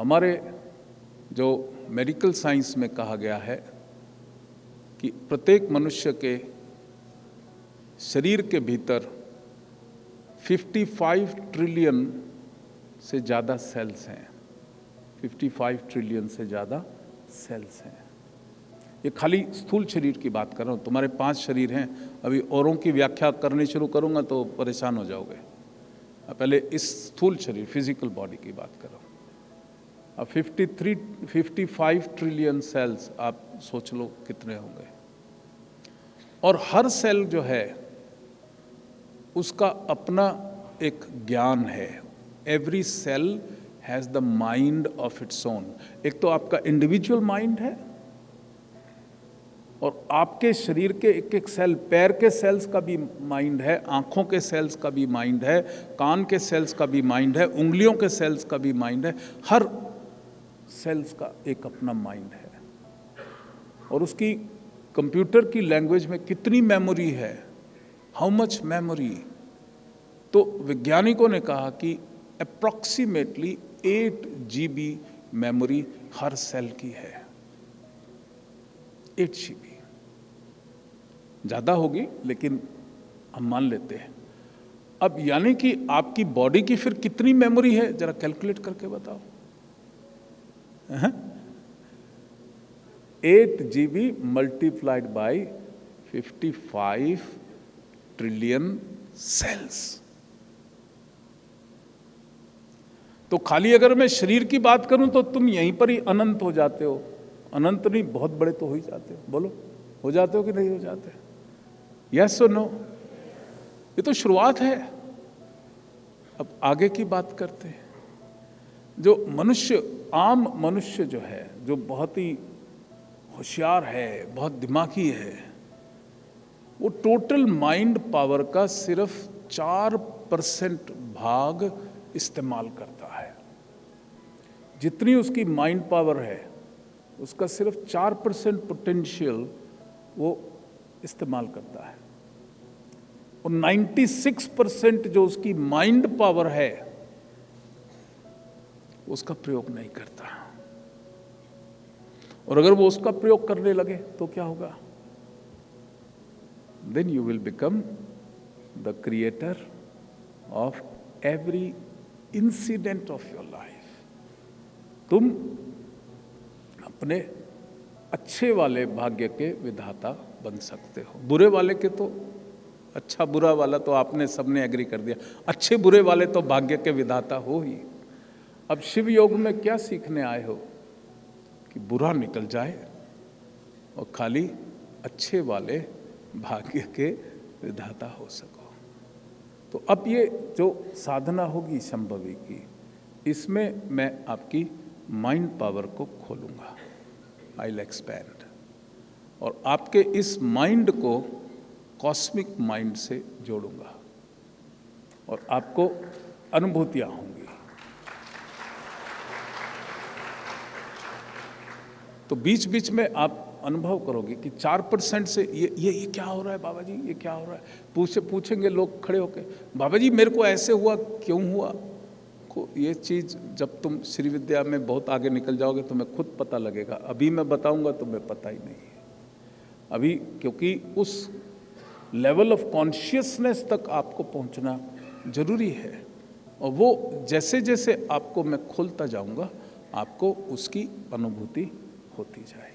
हमारे जो medical science में कहा गया है कि प्रत्येक मनुष्य के शरीर के भीतर 55 ट्रिलियन से ज़्यादा सेल्स हैं। 55 ट्रिलियन से ज़्यादा सेल्स हैं। ये खाली स्थूल शरीर की बात कर रहा हूँ। तुम्हारे 5 शरीर हैं। अभी औरों की व्याख्या करनी शुरू करूँगा तो परेशान हो जाओगे। पहले इस स्थूल शरीर फिजिकल बॉडी की बात कर रहा हूँ। अब 55 ट्रिलियन सेल्स आप सोच लो कितने होंगे। और हर सेल जो है उसका अपना एक ज्ञान है। Every cell has the mind of its own. एक तो आपका इंडिविजुअल माइंड है और आपके शरीर के एक एक सेल, पैर के सेल्स का भी माइंड है, आँखों के सेल्स का भी माइंड है, कान के सेल्स का भी माइंड है, उंगलियों के सेल्स का भी माइंड है। हर सेल्स का एक अपना माइंड है और उसकी कंप्यूटर की लैंग्वेज में कितनी मेमोरी है, हाउ मच मेमोरी। तो वैज्ञानिकों ने कहा कि अप्रॉक्सीमेटली 8 GB मेमोरी हर सेल की है। 8 GB ज़्यादा होगी लेकिन हम मान लेते हैं। अब यानी कि आपकी बॉडी की फिर कितनी मेमोरी है, जरा कैलकुलेट करके बताओ। 8 GB multiplied by 55 trillion cells. तो खाली अगर मैं शरीर की बात करूं तो तुम यहीं पर ही अनंत हो जाते हो। अनंत नहीं, बहुत बड़े तो हो ही जाते हो। बोलो, हो जाते हो कि नहीं हो जाते? यस और नो? ये तो शुरुआत है। अब आगे की बात करते हैं। जो मनुष्य, आम मनुष्य जो है, जो बहुत ही होशियार है, बहुत दिमागी है, वो टोटल माइंड पावर का सिर्फ 4% भाग इस्तेमाल करता है। जितनी उसकी माइंड पावर है उसका सिर्फ 4% पोटेंशियल वो इस्तेमाल करता है और 96% जो उसकी माइंड पावर है उसका प्रयोग नहीं करता। और अगर वो उसका प्रयोग करने लगे तो क्या होगा? Then you will become the creator of every incident of your life. तुम अपने अच्छे वाले भाग्य के विधाता बन सकते हो। बुरे वाले के तो, अच्छा बुरा वाला तो आपने सबने एग्री कर दिया, अच्छे बुरे वाले तो भाग्य के विधाता हो ही। अब शिव योग में क्या सीखने आए हो कि बुरा निकल जाए और खाली अच्छे वाले भाग्य के विधाता हो सको। तो अब ये जो साधना होगी संभवी की, इसमें मैं आपकी माइंड पावर को खोलूँगा। आई विल एक्सपैंड और आपके इस माइंड को कॉस्मिक माइंड से जोड़ूंगा और आपको अनुभूतियाँ होंगी। तो बीच बीच में आप अनुभव करोगे कि 4% से ये क्या हो रहा है बाबा जी, ये क्या हो रहा है। पूछेंगे लोग खड़े होके, बाबा जी मेरे को ऐसे हुआ, क्यों हुआ? को ये चीज़ जब तुम श्री विद्या में बहुत आगे निकल जाओगे तुम्हें खुद पता लगेगा। अभी मैं बताऊंगा तुम्हें पता ही नहीं है अभी, क्योंकि उस लेवल ऑफ कॉन्शियसनेस तक आपको पहुंचना जरूरी है। और वो जैसे जैसे आपको मैं खोलता जाऊंगा आपको उसकी अनुभूति होती जाए।